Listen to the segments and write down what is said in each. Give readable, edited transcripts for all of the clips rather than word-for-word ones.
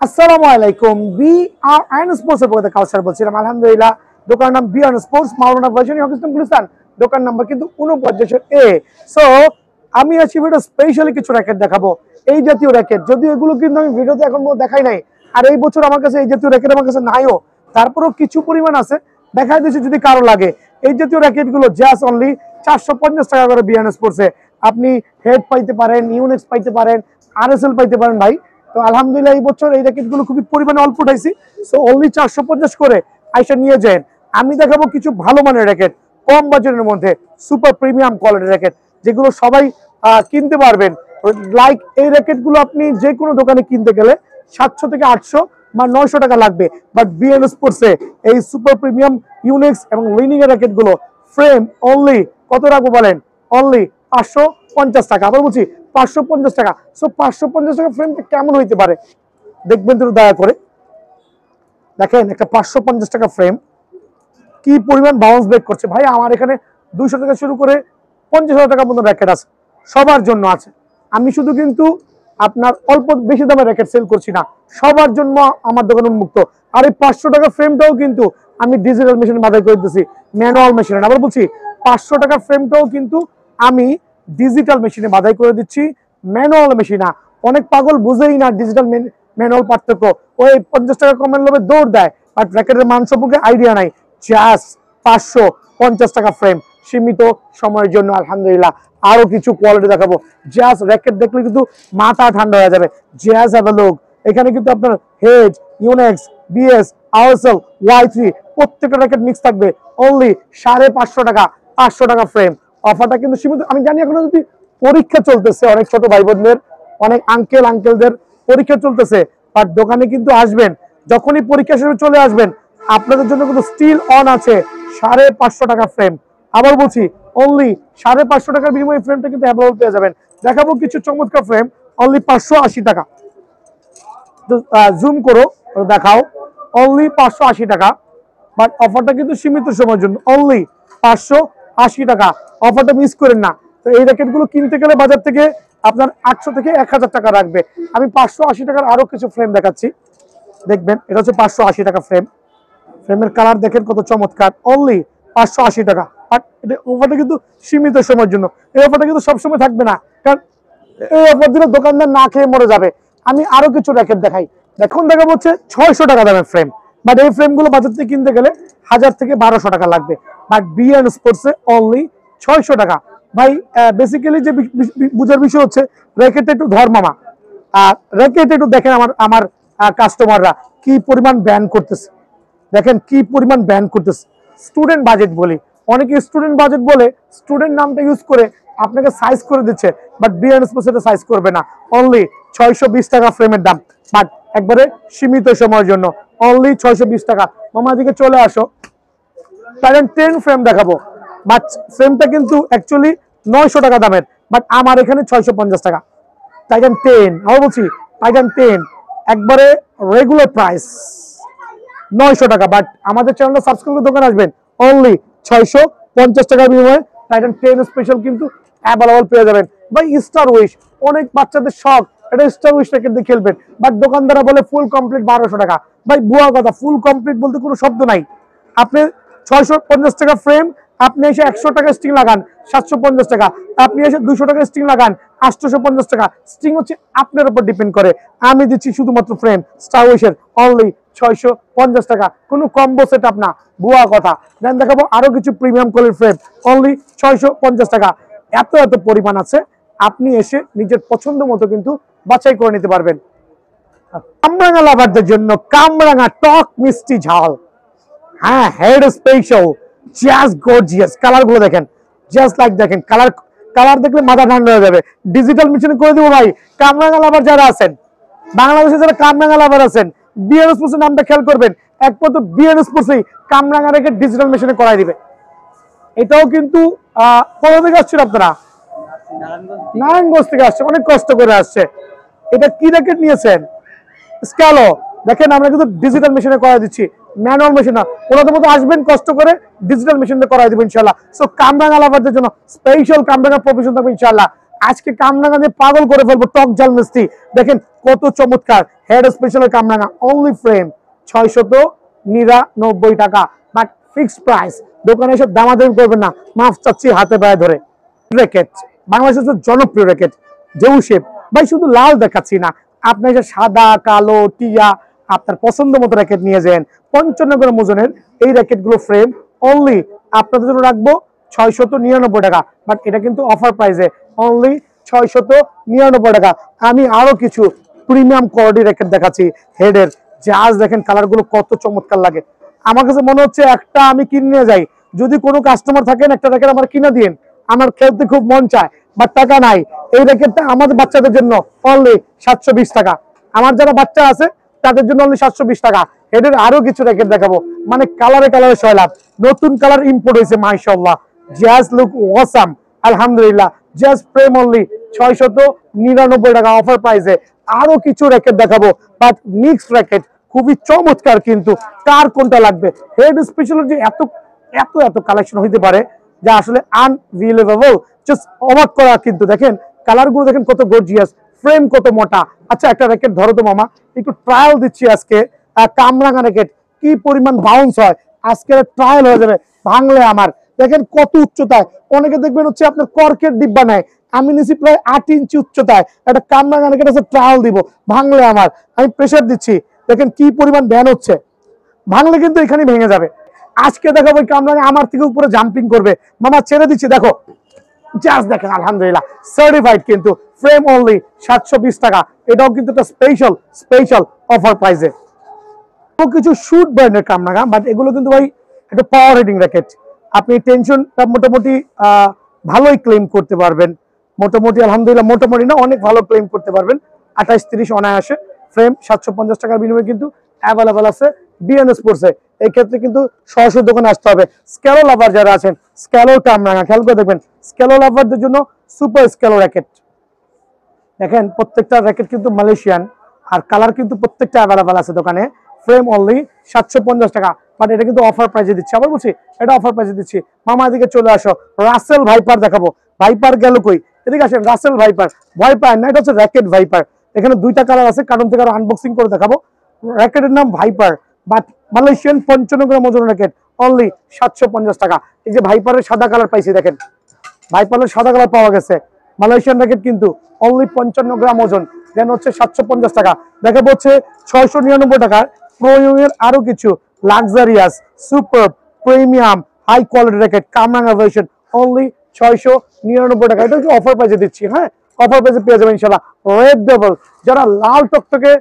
আসসালামু আলাইকুম। বিআরএন স্পোর্টসের পক্ষ থেকে কাউসার বলছিলাম। আলহামদুলিল্লাহ, দোকান নাম বিআরএন স্পোর্টস, মাওলানা ভার্সন হকিস্তান গুলিস্তান, দোকান নাম্বার কিন্তু 49A। সো আমি আছি ভিডিও স্পেশালি কিছু র্যাকেট দেখাবো, এই জাতীয় র্যাকেট। যদিও এগুলো কিন্তু আমি ভিডিওতে এখন দেখাই নাই, আর এই বছর আমার কাছে এই জাতীয় র্যাকেট আমার কাছে নাইও, তারপরেও কিছু পরিমাণ আছে, দেখাই দিচ্ছি যদি কারো লাগে। এই জাতীয় র্যাকেট গুলো জাস্ট অনলি 450 টাকা করে বিআরএন স্পোর্টসে আপনি হেড পাইতে পারেন, ইউনেক্স পাইতে পারেন, আরএসএল পাইতে পারেন ভাই। তো আলহামদুলিল্লাহ এই বছর এই র্যাকেট গুলো খুবই পরিমাণে অল্প উঠাইছি। সো অনলি 450 করে আইসা নিয়ে যান। আমি দেখাবো কিছু ভালো মানের র্যাকেট, কম বাজেটের মধ্যে সুপার প্রিমিয়াম কোয়ালিটির র্যাকেট, যেগুলো সবাই কিনতে পারবেন। লাইক এই র্যাকেট গুলো আপনি যে কোনো দোকানে কিনতে গেলে 700 থেকে 800 বা 900 টাকা লাগবে, বাট বিএন স্পোর্টসে এই সুপার প্রিমিয়াম ইউনিক্স এবং লিনিং এর র্যাকেট গুলো ফ্রেম অনলি কত রাখবো বলেন? অনলি 550 টাকা। আবার বলছি 550 টাকা। সো 550 টাকা ফ্রেমটা কেমন হইতে পারে দেখবেন তো দয়া করে। দেখেন একটা 550 টাকা ফ্রেম কি পরিমাণ বাউন্স ব্রেক করছে ভাই। আমার এখানে 200 টাকা শুরু করে 50,000 টাকা পর্যন্ত র্যাকেট আছে, সবার জন্য আছে। আমি শুধু কিন্তু আপনার অল্প বেশি দামে র্যাকেট সেল করছি না, সবার জন্য আমার দোকান উন্মুক্ত। আর এই 500 টাকা ফ্রেমটাও কিন্তু আমি ডিজিটাল মেশিনে বাধাই করে দিচ্ছি, ম্যানুয়াল মেশিনে। আবার বলছি 500 টাকা ফ্রেমটাও কিন্তু আমি ডিজিটাল মেশিনে বাধাই করে দিচ্ছি, ম্যানুয়াল মেশিন না। অনেক পাগল বুঝেই না ডিজিটাল ম্যানুয়াল পার্থক্য, ওই 50 টাকা কমের লোভে দৌড় দেয়, বাট র্যাকেটের মান সম্পর্কে আইডিয়া নাই। জাস্ট 550 টাকা ফ্রেম, সীমিত সময়ের জন্য। আলহামদুলিল্লাহ আরো কিছু কোয়ালিটি দেখাবো। জাস্ট র্যাকেট দেখলে কিন্তু মাথা ঠান্ডা হয়ে যাবে। Just have a look. এখানে কিন্তু আপনার head, Yonex, BS, RSL, Y3 প্রত্যেকটা র্যাকেট মিক্স থাকবে। অনলি 550 টাকা, 500 টাকা ফ্রেম। অফারটা কিন্তু সীমিত। আমি জানি এখন যদি পরীক্ষা চলতেছে, অনেক ছোট ভাই বোনদের, অনেক আঙ্কেলদের পরীক্ষা চলতেছে, বাট দোকানে কিন্তু আসবেন, যখনই পরীক্ষা শুরু চলে আসবেন, আপনাদের জন্য কিন্তু স্টিল অন আছে 550 টাকা ফ্রেম। আবার বলছি অনলি 550 টাকার বিনিময়ে ফ্রেমটা কিন্তু অ্যাভেলেবল পেয়ে যাবেন। দেখাবো কিছু চমৎকার ফ্রেম অনলি 580 টাকা। জুম করো দেখাও, অনলি 580 টাকা। বাট অফারটা কিন্তু সীমিত সময়ের জন্য, অনলি 580 টাকা। অফারটা মিস করেন না। তো এই র্যাকেট গুলো কিনতে গেলে বাজার থেকে আপনার 800 থেকে 1000 টাকা রাখবে। আমি 580 টাকার আরো কিছু ফ্রেম দেখাচ্ছি, দেখবেন। এটা হচ্ছে 580 টাকা ফ্রেম। ফ্রেমের কালার দেখেন কত চমৎকার, অনলি 580 টাকা। বাট এটা অফারটা কিন্তু সীমিত সময়ের জন্য, এই অফারটা কিন্তু সবসময় থাকবে না, কারণ এই অফার দিলে দোকানদার না খেয়ে মরে যাবে। আমি আরো কিছু র্যাকেট দেখাই। এখন দেখাবো হচ্ছে 600 টাকা দামের ফ্রেম, বাট এই ফ্রেমগুলো বাজার থেকে কিনতে গেলে 1000 থেকে 1200 টাকা লাগবে, বাট বিএন স্পোর্টসে অনলি 600 টাকা। ভাই বেসিক্যালি যে বুঝার বিষয় হচ্ছে র্যাকেট একটু ধর মামা, আর র্যাকেট একটু দেখেন আমার কাস্টমাররা কি পরিমাণ ব্যান করতেছে, দেখেন কি পরিমাণ ব্যান করতেছে। স্টুডেন্ট বাজেট বলি, অনেকে স্টুডেন্ট বাজেট বলে স্টুডেন্ট নামটা ইউজ করে আপনাকে সাইজ করে দিচ্ছে, বাট বিএন স্পোর্টস সাইজ করবে না। অনলি 620 টাকা ফ্রেমের দাম, বাট একবারে সীমিত সময়ের জন্য, অনলি 620 টাকা। মামা দিকে চলে আসো, টাইটান 10 ফ্রেম দেখাবো। বাট ফ্রেমটা কিন্তু অ্যাকচুয়ালি 900 টাকা দামের, বাট আমার এখানে 650 টাকা। টাইটান 10, আমি বলছি টাইটান 10 একবারে রেগুলার প্রাইস 900 টাকা, বাট আমাদের চ্যানেলটা সাবস্ক্রাইব করে দোকানে আসবেন, অনলি 650 টাকার বিনিময়ে টাইটান 10 স্পেশাল কিন্তু অ্যাভেলেবল পেয়ে যাবেন। ভাই স্টার উইশ, অনেক বাচ্চাদের শখ এটা স্টার উইশ র্যাকেট দিয়ে খেলবেন, বাট দোকানদাররা বলে ফুল কমপ্লিট 1200 টাকা। ভাই বুয়া কথা, ফুল কমপ্লিট বলতে কোনো শব্দ নাই। আপনি 650 টাকা ফ্রেম, আপনি এসে 100 টাকা স্টিং লাগান 750 টাকা, আপনি এসে 200 টাকা স্টিং লাগান 850 টাকা। স্টিং হচ্ছে আপনার উপর ডিপেন্ড করে। আমি দিচ্ছি শুধুমাত্র ফ্রেম স্টার উইশের অনলি 650 টাকা, কোনো কম্বো সেট আপ না, বুয়া কথা। দেন দেখাবো আরো কিছু প্রিমিয়াম কোয়ালিটির ফ্রেম অনলি 650 টাকা। এত পরিমাণ আছে, আপনি এসে নিজের পছন্দ মতো কিন্তু বাছাই করে নিতে পারবেন। কামরাঙা লাভারদের জন্য কামরাঙা টক মিষ্টি ঝাল, হ্যাঁ head special, just gorgeous. Colour গুলো দেখেন, জাস্ট লাইক দেখেন, কালার দেখলে মাথা ঠান্ডা হয়ে যাবে। ডিজিটাল মেশিনে করে দিব ভাই। কামরাঙা লাভার যারা আছেন, বাংলাদেশে যারা কামরাঙা লাভার আছেন, বিএন স্পোর্টস নামটা খেয়াল করবেন, একমাত্র বিএন স্পোর্টসই কামরাঙা রেখে ডিজিটাল মেশিনে করাই দিবে। এটাও কিন্তু কোথা থেকে আসছেন আপনারা? নারায়ণগঞ্জ থেকে আসছে, অনেক কষ্ট করে আসছে। এটা কি র্যাকেট নিয়েছেন? স্ক্যালো। দেখেন আমরা কিন্তু ডিজিটাল মেশিনে করাই দিচ্ছি, ম্যানুয়াল মেশিন না। ওনাদের মতো আসবেন কষ্ট করে, ডিজিটাল মেশিনে করাই দিব ইনশাআল্লাহ। সো কামরাঙা লাভারদের জন্য স্পেশাল কামরাঙা প্রফেশন থাকবে ইনশাআল্লাহ। আজকে কামরাঙা দিয়ে পাগল করে ফেলবো, টক ঝাল মিষ্টি। দেখেন কত চমৎকার হেড স্পেশাল কামরাঙা, অনলি ফ্রেম 699 টাকা, বাট ফিক্সড প্রাইস। দোকানে এসে দামাদামি করবেন না, মাফ চাচ্ছি হাতে পায়ে ধরে। র্যাকেট, বাংলাদেশের জনপ্রিয় র্যাকেট জেউ শেপ। ভাই শুধু লাল দেখাচ্ছি না, আপনি যে সাদা কালো টিয়া আপনার পছন্দ মতো র্যাকেট নিয়ে যান। 55 গ্রাম ওজনের এই র্যাকেট গুলো ফ্রেম অনলি আপনাদের জন্য রাখবো 699 টাকা, বাট এটা কিন্তু অফার প্রাইসে অনলি 699 টাকা। আমি আরো কিছু প্রিমিয়াম কোয়ালিটি র্যাকেট দেখাচ্ছি হেডের, জাজ দেখেন কালার গুলো কত চমৎকার লাগে। আমার কাছে মনে হচ্ছে একটা আমি কিনে যাই, যদি কোনো কাস্টমার থাকেন একটা র্যাকেট আমার কিনে দিন, আমার খেলতে খুব মন চায় বাট টাকা নাই। এই র্যাকেটটা আমাদের বাচ্চাদের জন্য অনলি 720 টাকা, আমার যারা বাচ্চা আছে তাদের জন্য অনলি 720 টাকা। এদের আরো কিছু র্যাকেট দেখাবো, মানে কালারে কালারে সয়লাভ, নতুন কালার ইম্পোর্ট হয়েছে মাশাআল্লাহ। জাজ লুক অসাম, আলহামদুলিল্লাহ। জাজ ফ্রেম অনলি 699 টাকা অফার প্রাইসে। আরো কিছু র্যাকেট দেখাবো, বাট মিক্সড র্যাকেট, খুবই চমৎকার। কিন্তু কার কোনটা লাগবে, হেড স্পেশাল যে এত এত এত কালেকশন হইতে পারে যা আসলে আনবিলিভেবল, জাস্ট অবাক করা। কিন্তু দেখেন কালার গুলো দেখেন কত গর্জিয়াস, ফ্রেম কত মোটা। আচ্ছা একটা র্যাকেট ধরো তো মামা, একটু ট্রায়াল দিচ্ছি আজকে। কামরাঙা র্যাকেট কি পরিমাণ বাউন্স হয়, আজকে ট্রায়াল হয়ে যাবে। ভাঙলে আমার দেখেন কত উচ্চতায়, অনেকে দেখবেন হচ্ছে আপনার কর্কের ডিব্বা নেয়, আমি নিছি প্রায় 8 ইঞ্চি উচ্চতায়। একটা কামরাঙা র্যাকেট আছে, ট্রায়াল দিব, ভাঙলে আমার, আমি প্রেসার দিচ্ছি, দেখেন কি পরিমাণ ব্যান হচ্ছে। ভাঙলে কিন্তু এখানে ভেঙে যাবে। আজকে দেখাবো কামরাঙা আমার থেকে উপরে জাম্পিং করবে। মামা ছেড়ে দিচ্ছি, দেখো জাস্ট দেখেন, আলহামদুলিল্লাহ সার্টিফাইড। কিন্তু ফ্রেম অনলি 720 টাকা, এটাও কিন্তু একটা স্পেশাল স্পেশাল অফার প্রাইসে। কিছু শুট ব্র্যান্ডের কামরাঙা, বাট এগুলো কিন্তু ভাই একটা পাওয়ার হিটিং র্যাকেট। আপনি টেনশনটা মোটামুটি ভালোই ক্লেম করতে পারবেন, মোটামুটি আলহামদুলিল্লাহ, মোটামুটি না অনেক ভালো ক্লেম করতে পারবেন। 28-30 অনায়াসে। ফ্রেম 750 টাকার বিনিময়ে কিন্তু অ্যাভেলেবল আছে বিএন স্পোর্টসে। এই ক্ষেত্রে কিন্তু সরাসরি দোকানে আসতে হবে। স্ক্যালো লাভার যারা আছেন, স্ক্যালো কামরাঙা খেয়াল করে দেখবেন, স্ক্যালো লাভারদের জন্য সুপার স্ক্যালো র্যাকেট। দেখেন প্রত্যেকটা র্যাকেট কিন্তু মালয়েশিয়ান, আর কালার কিন্তু প্রত্যেকটা অ্যাভেলেবল আছে দোকানে। ফ্রেম অনলি 750 টাকা, বাট এটা কিন্তু অফার প্রাইসে দিচ্ছি। আবার বলছি এটা অফার প্রাইসে দিচ্ছি। মামা এদিকে চলে আসো, রাসেল ভাইপার দেখাবো। ভাইপার গেল কই, এদিকে আসেন। রাসেল ভাইপার, ভয় পায় না, এটা হচ্ছে র্যাকেট ভাইপার। এখানে দুইটা কালার আছে, কারণ থেকে আরো আনবক্সিং করে দেখাবো। র্যাকেটের নাম ভাইপার, বাট মালয়েশিয়ান 55 গ্রাম ওজন র্যাকেট অনলি 750 টাকা। এই যে ভাইপারের সাদা কালার পাইছি, দেখেন ভাইপারের সাদা কালার পাওয়া গেছে। মালয়েশিয়ান র্যাকেট কিন্তু অনলি 55 গ্রাম ওজন, দেন হচ্ছে 750 টাকা। দেখাবো হচ্ছে 699 টাকার প্রোয়ুর আরো কিছু luxurious super premium high quality racket কামরাঙা ভার্সন অনলি 699 টাকা। এটা কি অফার প্রাইসে দিচ্ছি, হ্যাঁ অফার প্রাইসে পেয়ে যাবেন ইনশাআল্লাহ। রেড ডবল, যারা লাল টকটকে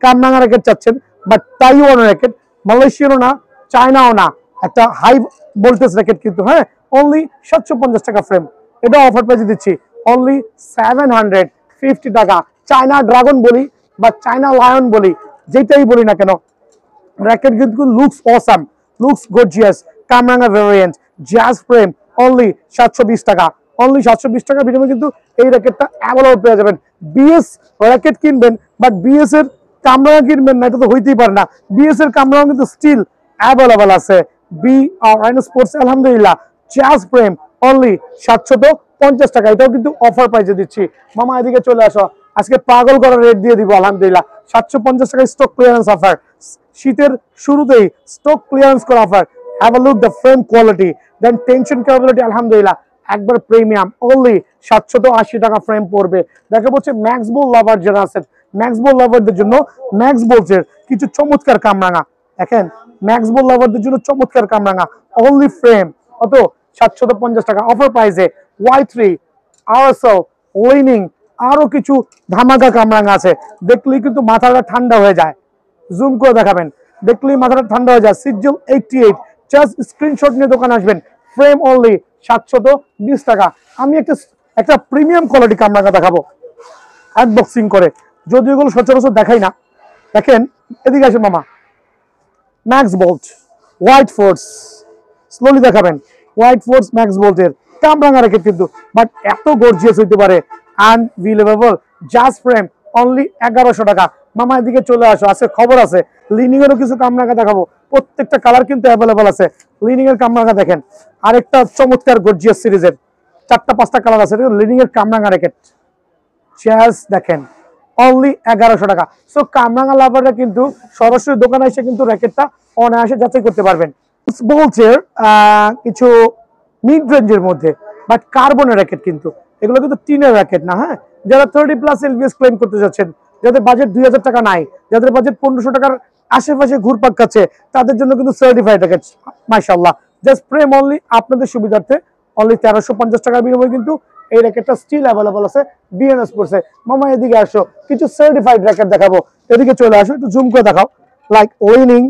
কামরাঙা র্যাকেট চাচ্ছেন, বাট তাইওয়ান র্যাকেট, মালয়েশিয়ানও না চায়নাও না, একটা হাই ভোল্টেজ র্যাকেট কিন্তু, হ্যাঁ অনলি 750 টাকা ফ্রেম। এটা অফার প্রাইসে দিচ্ছি অনলি 750 টাকা। চায়না ড্রাগন বলি বা চায়না লায়ন বলি, যেটাই বলি না কেন, র্যাকেট কিন্তু লুকস অসাম, লুকস গর্জিয়াস। কামরাঙা ভেরিয়েন্ট জাজ ফ্রেম অনলি 720 টাকা, অনলি 720 টাকা বিনিময়ে কিন্তু এই র্যাকেটটা অ্যাভেলেবল পেয়ে যাবেন। বিএস র্যাকেট কিনবেন, বাট বিএস এর কামরাঙা কিনবেন না, এটা তো হইতেই পারে না। বিএস এর কামরাঙা কিন্তু স্টিল অ্যাভেলেবল আছে। বি আর স্পোর্টস আলহামদুলিল্লাহ জাজ ফ্রেম অনলি 750 টাকা, এটাও কিন্তু অফার প্রাইসে দিচ্ছি। মামা এদিকে চলে আসো, আজকে পাগল করার রেট দিয়ে দিব আলহামদুলিল্লাহ। 750 টাকা স্টক ক্লিয়ারেন্স অফার, শীতের শুরুতেই স্টক ক্লিয়ারেন্স করা offer. Have a look the frame quality, then tension capability আলহামদুলিল্লাহ একবার প্রিমিয়াম, অনলি 780 টাকা ফ্রেম পড়বে। দেখা হচ্ছে ম্যাক্স বল লাভার যারা আছেন, ম্যাক্স বল লাভারদের জন্য ম্যাক্স বলসের কিছু চমৎকার কামরাঙা দেখেন, ম্যাক্স বল লাভারদের জন্য চমৎকার কামরাঙা অনলি ফ্রেম কত 750 টাকা অফার প্রাইসে। Y3 আরএসএল লিনিং আরো কিছু ধামাকা কামরাঙা আছে, দেখলেই কিন্তু মাথাটা ঠান্ডা হয়ে যায়। জুম করে দেখাবেন, দেখলেই মাথাটা ঠান্ডা হয়ে যায়। সিজল 88, জাস্ট স্ক্রিনশট নিয়ে দোকানে আসবেন। ফ্রেম অনলি 720 টাকা। আমি একটা প্রিমিয়াম কোয়ালিটি কামরাঙা দেখাবো আনবক্সিং করে, যদি এগুলো সচরাচর দেখাই না। দেখেন এদিকে আসেন মামা, Max Bolt White Force, slowly দেখাবেন। হোয়াইট ফোর্স ম্যাক্স বোল্টের কামরাঙা র্যাকেট কিন্তু, বাট এত গর্জিয়াস হইতে পারে, আনবিলিভেবল। জাস্ট ফ্রেম অনলি 1100 টাকা। মামা এদিকে চলে আসো, আছে খবর আছে। লিনিং এরও কিছু কামরাঙা দেখাবো, প্রত্যেকটা কালার কিন্তু অ্যাভেলেবল আছে। লিনিং এর কামরাঙা দেখেন, আরেকটা চমৎকার গর্জিয়াস সিরিজের 4টা 5টা কালার আছে। লিডিং এর কামরাঙ্গা র্যাকেট চেয়ার্স দেখেন অনলি 1100 টাকা। সো কামরাঙ্গা লাভাররা কিন্তু সরাসরি দোকানে এসে কিন্তু র্যাকেটটা অনায়াসে যাচাই করতে পারবেন। বলছে কিছু মিড রেঞ্জের মধ্যে, বাট কার্বনের র্যাকেট কিন্তু এগুলো কিন্তু টিনের র্যাকেট না। হ্যাঁ, যারা 30+ এলভিএস ক্লেম করতে যাচ্ছেন, যাদের বাজেট 2000 টাকা নাই, যাদের বাজেট 1500 টাকার আশেপাশে ঘুরপাক খাচ্ছে, তাদের জন্য কিন্তু সার্টিফাইড র্যাকেট মাশাআল্লাহ। জাস্ট ফ্রেম অনলি আপনাদের সুবিধার্থে অনলি 1350 টাকার বিনিময়ে কিন্তু এই র্যাকেটটা স্টিল অ্যাভেলেবল আছে বিএনএস স্পোর্টসে। মামা এদিকে আসো, কিছু সার্টিফাইড র্যাকেট দেখাবো, এদিকে চলে আসো, একটু জুম করে দেখাও। লাইক ওয়েনিং,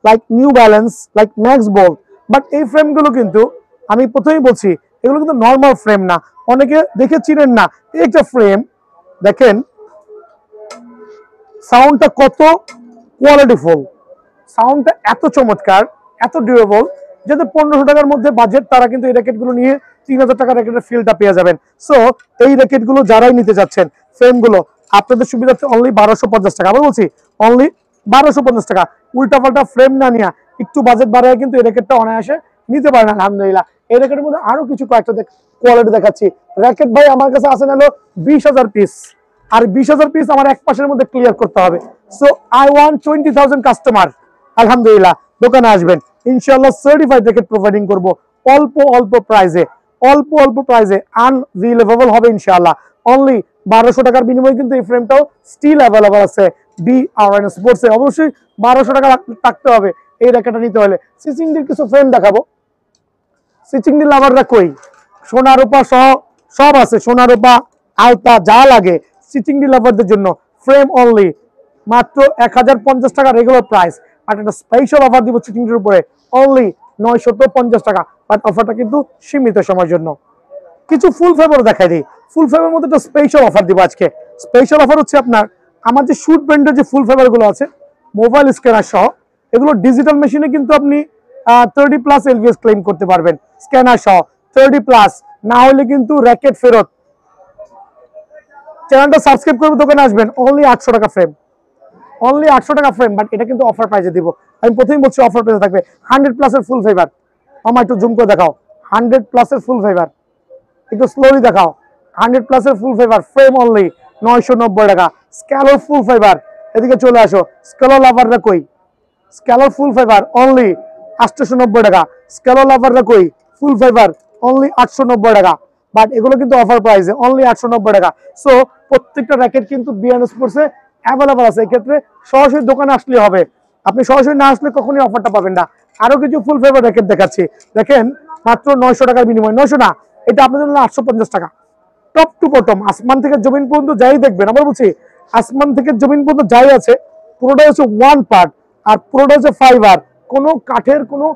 like New Balance, like max ball. But এই ফ্রেমগুলো কিন্তু আমি প্রথমেই বলছি এগুলো কিন্তু নর্মাল ফ্রেম না। অনেকে দেখে চিনেন না, এই একটা ফ্রেম দেখেন সাউন্ডটা কত কোয়ালিটিফুল, সাউন্ডটা এত চমৎকার, এত ডিউরেবল। যাদের 1500 টাকার মধ্যে বাজেট তারা কিন্তু এই র্যাকেটগুলো নিয়ে 3000 টাকার র্যাকেটের ফিলটা পেয়ে যাবেন। সো এই র্যাকেটগুলো যারাই নিতে যাচ্ছেন ফ্রেমগুলো আপনাদের সুবিধার্থে অনলি 1250 টাকা। আমি বলছি অনলি 1250 টাকা। উল্টাপাল্টা ফ্রেম না নিয়ে একটু বাজেট বাড়ায় কিন্তু এই র্যাকেটটা অনায়াসে নিতে পারেন আলহামদুলিল্লাহ। এই র্যাকেটের মধ্যে আরো কিছু কয়েকটা কোয়ালিটি দেখাচ্ছি। র্যাকেট ভাই আমার কাছে আছে হলো 20,000 পিস, আর 20,000 পিস আমার এক মাসের মধ্যে ক্লিয়ার করতে হবে। So I want 20,000 customer. আলহামদুলিল্লাহ দোকানে আসবেন, ইনশাআল্লাহ সার্টিফাইড র্যাকেট প্রোভাইডিং করব অল্প অল্প প্রাইসে, অল্প অল্প প্রাইসে আনরিলেভেবল হবে ইনশাআল্লাহ। অনলি 1200 টাকার বিনিময়ে কিন্তু এই ফ্রেমটাও স্টিল অ্যাভেলেবল আছে বিআরএন স্পোর্টসে। অবশ্যই 1200 টাকা থাকতে হবে এই র্যাকেটটা নিতে হলে। সিচিংডির কিছু ফ্রেম দেখাবো। সিচিংডি লাভাররা কই, সোনা রূপা সহ সব আছে, সোনা রূপা আলতা যা লাগে সিচিংডি লাভারদের জন্য ফ্রেম অনলি মাত্র 1050 টাকা রেগুলার প্রাইস। আর একটা স্পেশাল অফার দিব সিচিংডির উপরে অনলি 950 টাকা। বাট অফারটা কিন্তু সীমিত সময়ের জন্য। কিছু ফুল ফেভার দেখাই দিই। ফুল ফেভারের মধ্যে একটা স্পেশাল অফার দিব আজকে। স্পেশাল অফার হচ্ছে আপনার আমার যে শুট ব্র্যান্ডের যে ফুল ফেভার গুলো আছে মোবাইল স্ক্যানার সহ, এগুলো ডিজিটাল মেশিনে কিন্তু আপনি 30+ এলভিএস ক্লেম করতে পারবেন স্ক্যানার সহ। 30+ না হলে কিন্তু র্যাকেট ফেরত। চ্যানেলটা সাবস্ক্রাইব করবে, দোকানে আসবেন, অনলি 800 টাকা ফ্রেম, অনলি 800 টাকা ফ্রেম। বাট এটা কিন্তু অফার প্রাইসে দিব। আমি প্রথমেই বলছি অফার প্রাইসে থাকবে। 100+ এর ফুল ফেভার, আমার একটু জুম করে দেখাও। 100+ এর ফুল ফেভার একটু স্লোলি দেখাও। 100+ এর ফুল ফেভার ফ্রেম অনলি 990 টাকা। স্ক্যালার ফুল ফেভার, এদিকে চলে আসো। স্ক্যালার লাভাররা কই, স্ক্যালার ফুল ফেভার অনলি 890 টাকা। স্ক্যালার লাভাররা কই, ফুল ফেভার অনলি 890 টাকা। বাট এগুলো কিন্তু অফার প্রাইসে অনলি 890 টাকা। সো প্রত্যেকটা র্যাকেট কিন্তু বিএনএস স্পোর্টসে অ্যাভেলেবল আছে। এক্ষেত্রে সরাসরি দোকানে আসলে হবে, আপনি সরাসরি না আসলে কখনোই অফারটা পাবেন না। আরো কিছু ফুল ফেভার র্যাকেট দেখাচ্ছি, দেখেন মাত্র 900 টাকার বিনিময়। 900 না, এটা আপনাদের জন্য 850 টাকা। টপ টু বটম, আসমান থেকে জমিন পর্যন্ত যাই দেখবেন, আমরা বলছি আসমান থেকে জমিন পর্যন্ত যাই আছে পুরোটা হচ্ছে ওয়ান পার্ট, আর পুরোটা হচ্ছে ফাইবার, কোনো কাঠের কোনো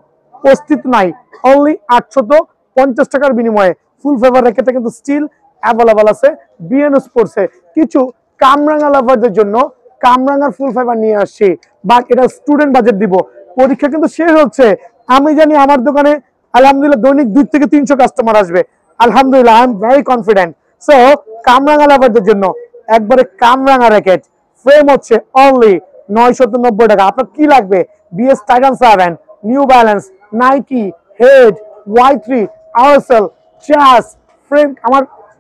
অস্তিত্ব নাই। অনলি 850 টাকার বিনিময়ে ফুল ফেভার র্যাকেটটা কিন্তু স্টিল অ্যাভেলেবল আছে বিএনএস স্পোর্টসে। কিছু কামরাঙ্গা লাভারদের জন্য কামরাঙ্গার ফুল ফেভার নিয়ে আসছি, বাট এটা স্টুডেন্ট বাজেট দিব। পরীক্ষা কিন্তু শেষ হচ্ছে, আমি জানি আমার দোকানে আলহামদুলিল্লাহ দৈনিক 2 থেকে 300 কাস্টমার আসবে। আলহামদুলিল্লাহ I am very confident. So Kamranga লাভারদের জন্য একবারে কামরাঙ্গা র্যাকেট ফ্রেম হচ্ছে অনলি 990 টাকা। আপনার কি লাগবে, BS Titan 7, new balance, Nike, head, Y3, RSL, চাস ফ্রেম,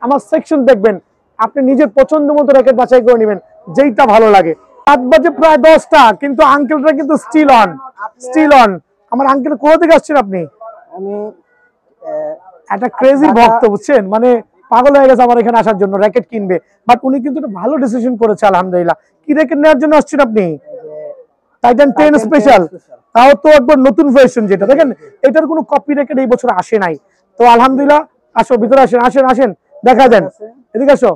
আমার সেকশন দেখবেন, আপনি নিজের পছন্দ মতো র্যাকেট বাছাই করে নেবেন যেইটা ভালো লাগে। 7 বাজে প্রায় 10টা, কিন্তু আঙ্কেলটা কিন্তু স্টিল অন, স্টিল অন। আমার আঙ্কেল কোথা থেকে আসছেন আপনি? আমি একটা ক্রেজি ভক্ত, বুঝছেন, মানে পাগল হয়ে গেছে আমার এখানে আসার জন্য র্যাকেট কিনবে। বাট উনি কিন্তু একটা ভালো ডিসিশন করেছে আলহামদুলিল্লাহ। কি র্যাকেট নেওয়ার জন্য আসছেন আপনি? টাইটান 10 স্পেশাল, তাও তো একবার নতুন ভার্সন, যেটা দেখেন এটার কোনো কপি র্যাকেট এই বছর আসে নাই। তো আলহামদুলিল্লাহ আসো, ভিতরে আসেন, আসেন আসেন, দেখা দেন, এদিকে আসো।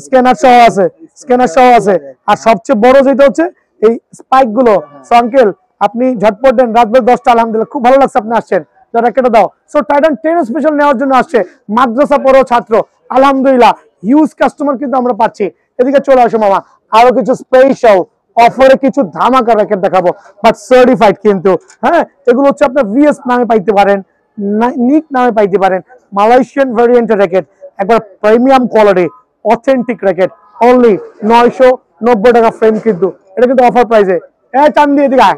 স্ক্যানার সহ আছে, স্ক্যানার সহ আছে। আর সবচেয়ে বড় যেটা হচ্ছে এই স্পাইক গুলো। সো আঙ্কেল আপনি ঝটপট দেন, রাত 10টা। আলহামদুলিল্লাহ খুব ভালো লাগছে আপনি আসছেন, র্যাকেটটা দাও। সো টাইটান 10 স্পেশাল নেওয়ার জন্য আসছে মাদ্রাসা পড়ো ছাত্র। আলহামদুলিল্লাহ হিউজ কাস্টমার কিন্তু আমরা পাচ্ছি। এদিকে চলে আসো মামা, আরো কিছু স্পেশাল অফারে কিছু ধামাকা র্যাকেট দেখাবো, বাট সার্টিফাইড কিন্তু। হ্যাঁ, এগুলো হচ্ছে আপনার ভিএস নামে পাইতে পারেন, নিক নামে পাইতে পারেন। মালয়েশিয়ান ভ্যারিয়েন্টের র্যাকেট, একবার premium quality authentic racket only 990 টাকা ফ্রেম কিন্তু। এটা কিন্তু অফার প্রাইসে। চান্দি এদিকে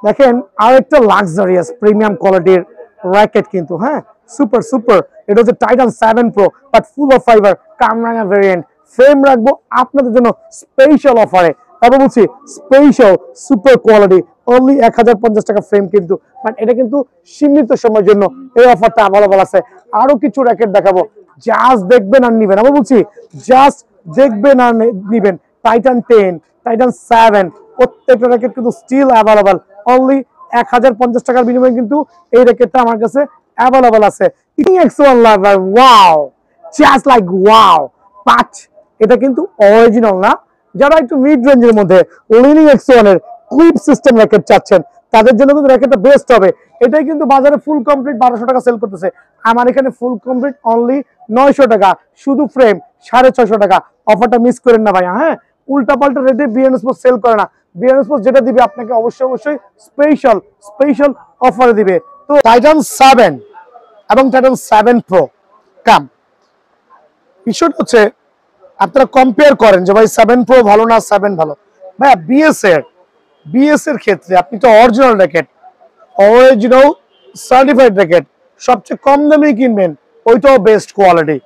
দেখেন, আর একটা লাক্সারিয়াস প্রিমিয়াম কোয়ালিটির র্যাকেট কিন্তু। হ্যাঁ, সুপার সুপার। এটা হচ্ছে Titan 7 pro but full of fibre কামরাঙা ভেরিয়েন্ট। ফ্রেম রাখবো আপনাদের জন্য স্পেশাল অফারে, তারপর বলছি স্পেশাল সুপার কোয়ালিটি অনলি 1050 টাকা ফ্রেম কিন্তু, বাট এটা কিন্তু সীমিত সময়ের জন্য এই অফারটা অ্যাভেলেবল আছে। আরো কিছু র্যাকেট দেখাবো, জাস্ট দেখবেন আর নিবেন। আমি বলছি জাস্ট দেখবেন আর নিবেন। টাইটান 10, টাইটান 7 প্রত্যেকটা র্যাকেট কিন্তু স্টিল অ্যাভেলেবল অনলি 1050 টাকার বিনিময়ে কিন্তু এই র্যাকেটটা আমার কাছে অ্যাভেলেবল আছে। X1 lover wow, just like wow, but এটা কিন্তু অরিজিনাল না। যারা একটু মিড রেঞ্জের মধ্যে লিনিং X1 এর ক্লিপ সিস্টেম র্যাকেট চাচ্ছেন তাদের জন্য কিন্তু র্যাকেটটা বেস্ট হবে। এটাই কিন্তু বাজারে ফুল কমপ্লিট 1200 টাকা সেল করতেছে, আমার এখানে ফুল কমপ্লিট অনলি 900 টাকা, শুধু ফ্রেম 650 টাকা। অফারটা মিস করেন না ভাইয়া। হ্যাঁ, উল্টা পাল্টা রেটে বিএনএস স্পোর্টস সেল করে না। বিএনএস স্পোর্টস যেটা দিবে আপনাকে অবশ্যই স্পেশাল স্পেশাল অফারে দিবে। তো টাইটান 7 এবং টাইটান 7 প্রো কাম, বিষয়টা হচ্ছে আপনারা কম্পেয়ার করেন যে ভাই 7 প্রো ভালো না 7 ভালো। ভাইয়া বিএস এর ক্ষেত্রে আপনি তো original racket, original certified racket সবচেয়ে কম দামে কিনবেন, ওইটাও বেস্ট কোয়ালিটি।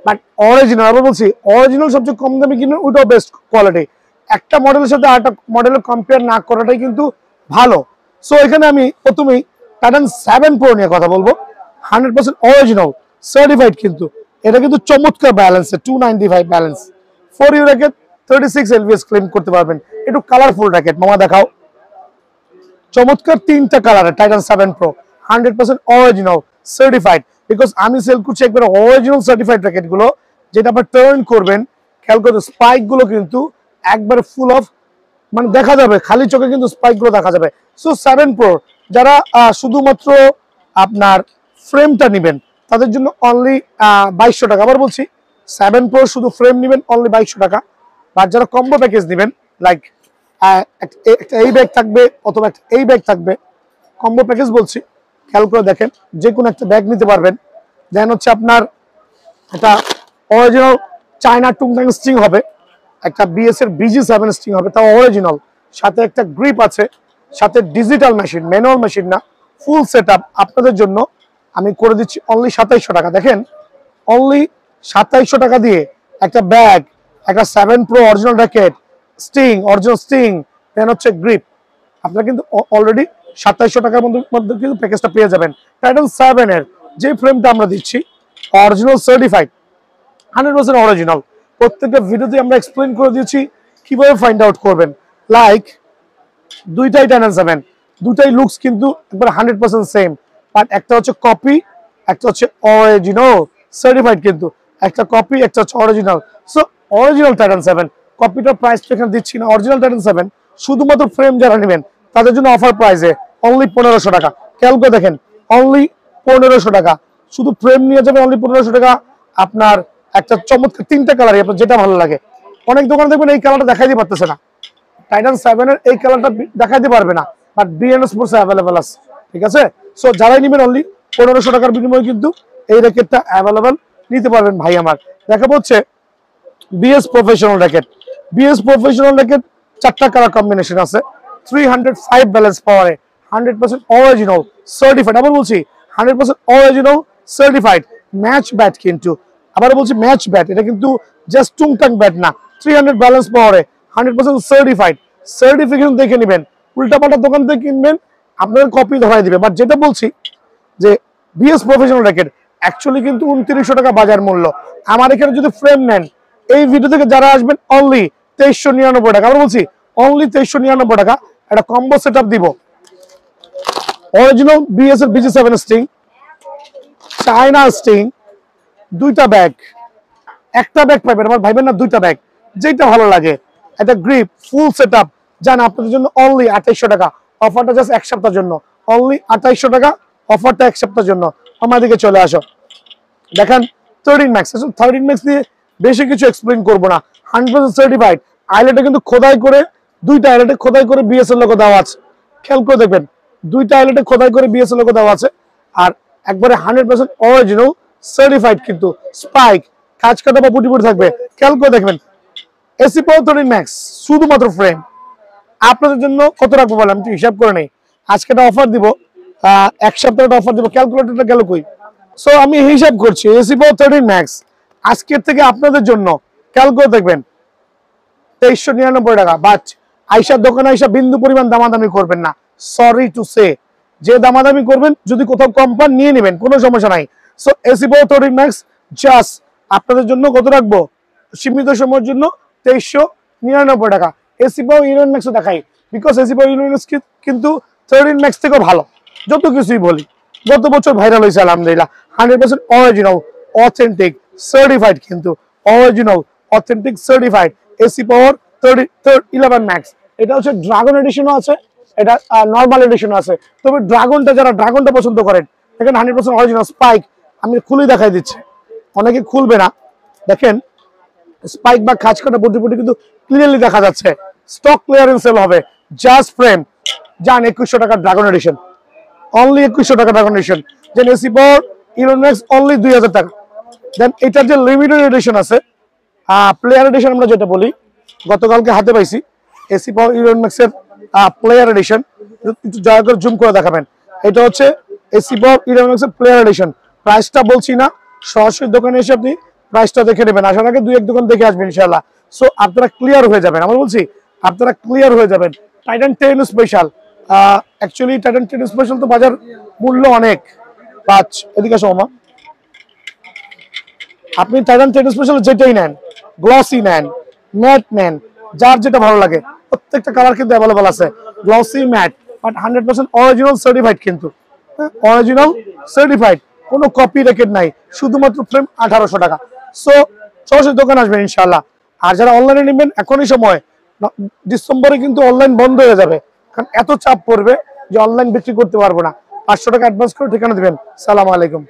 বাট অরিজিনাল, আবার বলছি অরিজিনাল সবচেয়ে কম দামে কিনবেন, ওইটাও বেস্ট কোয়ালিটি। একটা মডেলের সাথে আরেকটা মডেলের কম্পেয়ার না করাটাই কিন্তু ভালো। সো এখানে আমি প্রথমেই টাইটান 7 প্রো নিয়ে কথা বলবো। 100% অরিজিনাল সার্টিফাইড কিন্তু, এটা কিন্তু চমৎকার balance, 295 balance, 4U racket, 36 LVS claim করতে পারবেন। একটু কালারফুল র্যাকেট মামা দেখাও, চমৎকার তিনটা কালারে Titan 7 pro 100% original certified. Because আমি সেল করছি একবার অরিজিনাল সার্টিফাইড র্যাকেট গুলো, যেটা আপনার টার্ন করবেন খেয়াল করতে স্পাইক গুলো কিন্তু একবার ফুল অফ, মানে দেখা যাবে খালি চোখে কিন্তু স্পাইক গুলো দেখা যাবে। সো 7 প্রো যারা শুধুমাত্র আপনার ফ্রেমটা নেবেন তাদের জন্য অনলি 2200 টাকা। আবার বলছি 7 প্রো শুধু ফ্রেম নেবেন অনলি 2200 টাকা। আর যারা কম্বো প্যাকেজ নেবেন লাইক একটা এই ব্যাগ থাকবে অথবা একটা এই ব্যাগ থাকবে, কম্বো প্যাকেজ বলছি, খেয়াল করে দেখেন যে কোনো একটা ব্যাগ নিতে পারবেন। দেন হচ্ছে আপনার একটা অরিজিনাল চায়না টুংটাং স্ট্রিং হবে, একটা বিএস এর BG7 স্ট্রিং হবে, তাও অরিজিনাল, সাথে একটা গ্রিপ আছে, সাথে ডিজিটাল মেশিন, ম্যানুয়াল মেশিন না, ফুল সেটআপ আপনাদের জন্য আমি করে দিচ্ছি অনলি 2700 টাকা। দেখেন অনলি 2700 টাকা দিয়ে একটা ব্যাগ, একটা 7 pro original racket, string original string, then হচ্ছে গ্রিপ, আপনারা কিন্তু অলরেডি 2700 টাকার মধ্যে কিন্তু প্যাকেজটা পেয়ে যাবেন। টাইটান 7 এর যে ফ্রেমটা আমরা দিচ্ছি অরিজিনাল সার্টিফাইড 100% অরিজিনাল। প্রত্যেকটা ভিডিওতে আমরা এক্সপ্লেইন করে দিয়েছি কিভাবে ফাইন্ড আউট করবেন। লাইক দুইটাই টাইটান 7, দুটাই লুকস কিন্তু একবার 100% সেম, বাট একটা হচ্ছে কপি, একটা হচ্ছে অরিজিনাল সার্টিফাইড, কিন্তু একটা কপি একটা হচ্ছে অরিজিনাল। সো অরিজিনাল টাইটান 7 কপিটার প্রাইস এখানে দিচ্ছি না, অরিজিনাল টাইটান 7 শুধুমাত্র ফ্রেম যারা নেবেন তাদের জন্য অফার প্রাইসে অনলি 1500 টাকা। খেয়াল করে দেখেন অনলি 1500 টাকা, শুধু ফ্রেম নিয়ে যাবেন অনলি 1500 টাকা। আপনার একটা চমৎকার তিনটা কালারই আপনার যেটা ভালো লাগে। অনেক দোকানে দেখবেন এই কালারটা দেখাইতে পারতেছে না, টাইটান 7 এর এই কালারটা দেখাইতে পারবে না, বাট বিএনএস স্পোর্টস অ্যাভেলেবল আছে, ঠিক আছে। সো যারাই নেবেন অনলি 1500 টাকার বিনিময়ে কিন্তু এই র্যাকেটটা অ্যাভেলেবল নিতে পারবেন ভাই আমার। দেখা হচ্ছে BS professional racket, BS professional racket চারটা কালার কম্বিনেশন আছে, 305 ব্যালেন্স পাওয়ারে 100% অরিজিনাল সার্টিফাইড। আবার বলছি 100% অরিজিনাল সার্টিফাইড ম্যাচ ব্যাট, কিন্তু আবার বলছি ম্যাচ ব্যাট, এটা কিন্তু জাস্ট টুংটাং ব্যাট না, 300 ব্যালেন্স পাওয়ারে 100% সার্টিফাইড। সার্টিফিকেশন দেখে নেবেন, উল্টাপাল্টা দোকান থেকে কিনবেন আপনাদের কপি ধরাই দিবে। বাট যেটা বলছি যে বিএস প্রফেশনাল র্যাকেট অ্যাকচুয়ালি কিন্তু 2900 টাকা বাজার মূল্য। আমার এখানে যদি ফ্রেম নেন এই ভিডিও থেকে যারা আসবেন অনলি 2399 টাকা। আমরা বলছি অনলি 2399 টাকা একটা কম্বো সেটআপ দিব, অরিজিনাল বিএস এর BG7 স্টিং, চায়না স্টিং, দুইটা ব্যাগ, একটা ব্যাগ পাবেন আমার ভাইবেন না, দুইটা ব্যাগ, যেটা ভালো লাগে, একটা গ্রিপ, ফুল সেটআপ। জান আপনাদের জন্য অনলি 2800 টাকা। অফারটা জাস্ট এক সপ্তাহের জন্য, অনলি 2800 টাকা, অফারটা এক সপ্তাহের জন্য। আমাদেরকে চলে আসো, দেখেন 13 ম্যাক্স, 13 ম্যাক্স দিয়ে বেশি কিছু এক্সপ্লেইন করবো না, 100% সার্টিফাইড। আইলেটে কিন্তু খোদাই করে, দুইটা আইলেটে খোদাই করে বিএসএল লোগো দেওয়া আছে, খেয়াল করে দেখবেন দুইটা আইলেটে খোদাই করে বিএসএল লোগো দেওয়া আছে। আর একবারে 100% অরিজিনাল সার্টিফাইড, কিন্তু স্পাইক কাজ কাটা বা বুটি বুটি থাকবে, খেয়াল করে দেখবেন। এসি পাওয়ার 13 ম্যাক্স শুধুমাত্র ফ্রেম আপনাদের জন্য কত রাখবো বলেন, আমি হিসাব করে নেই। আজকে একটা অফার দিব, এক সপ্তাহ অফার দিব, ক্যালকুলেটরটা গেল কই, সো আমি হিসাব করছি এসি পাওয়ার 13 ম্যাক্স আজকের থেকে আপনাদের জন্য খেয়াল করে দেখবেন 2399 টাকা। বাট আইসার দোকানে আইসা বিন্দু পরিমাণ দামাদামি করবেন না, সরি টু সে। যে দামাদামি করবেন যদি কোথাও কম পান নিয়ে নেবেন, কোনো সমস্যা নাই। সো এসি পাওয়ার 13 ম্যাক্স জাস্ট আপনাদের জন্য কত রাখবো, সীমিত সময়ের জন্য 2399 টাকা। এসি পাওয়ার 11 ম্যাক্সও দেখাই, বিকজ এসি পাওয়ার 11 ম্যাক্স কিন্তু 13 ম্যাক্স থেকেও ভালো। যত কিছুই বলি, গত বছর ভাইরাল হয়েছে আলহামদুলিল্লাহ। 100% অরিজিনাল, অথেন্টিক, সার্টিফাইড, কিন্তু অরিজিনাল অথেন্টিক সার্টিফাইড এসি পাওয়ার 11 ম্যাক্স। এটা হচ্ছে ড্রাগন এডিশনও আছে, এটা নর্মাল এডিশনও আছে। তবে যারা ড্রাগনটা পছন্দ করেন, দেখেন 100% অরিজিনাল স্পাইক। আমি খুলে দেখাই দিচ্ছি, অনেকে খুলবে না। দেখেন স্পাইক বা খাঁজ কাটা বুটি কিন্তু ক্লিয়ারলি দেখা যাচ্ছে। স্টক ক্লিয়ারেন্স সেল হবে, জাস্ট ফ্রেম যান 2100 টাকা ড্রাগন এডিশন, অনলি 2100 টাকা ড্রাগন এডিশন। দেন এসি পাওয়ার 11 ম্যাক্স অনলি 2000 টাকা। দেন এটার যে লিমিটেড এডিশন আছে, প্লেয়ার এডিশন আমরা যেটা বলি, গতকালকে হাতে পাইছি এসি পাওয়ার 11 ম্যাক্স এর প্লেয়ার এডিশন। একটু দয়া করে জুম করে দেখাবেন। এটা হচ্ছে এসি পাওয়ার 11 ম্যাক্স এর প্লেয়ার এডিশন। প্রাইসটা বলছি না, সরাসরি দোকানে এসে আপনি প্রাইসটা দেখে নেবেন। আসার আগে 2-1 দোকান দেখে আসবেন ইনশাআল্লাহ। সো আপনারা ক্লিয়ার হয়ে যাবেন, আমরা বলছি আপনারা ক্লিয়ার হয়ে যাবেন। Titan 10 special, actually Titan 10 special তো বাজার মূল্য অনেক। এদিকে আসো মামা, আপনি টাইটান 10 স্পেশাল যেটাই নেন, গ্লসি নেন, ম্যাট নেন, যার যেটা ভালো লাগে, প্রত্যেকটা কালার কিন্তু অ্যাভেলেবল আছে। Glossy, matte, but 100% original certified, কিন্তু অরিজিনাল সার্টিফাইড, কোনো কপি রেকেট নাই, শুধুমাত্র ফ্রেম 1800 টাকা। সো সরাসরি দোকান আসবেন ইনশাআল্লাহ। আর যারা অনলাইনে নেবেন এখনই সময়, ডিসেম্বরে কিন্তু অনলাইন বন্ধ হয়ে যাবে, কারণ এত চাপ পড়বে যে অনলাইন বিক্রি করতে পারবো না। 500 টাকা অ্যাডভান্স করে ঠিকানা দিবেন। সালাম আলাইকুম।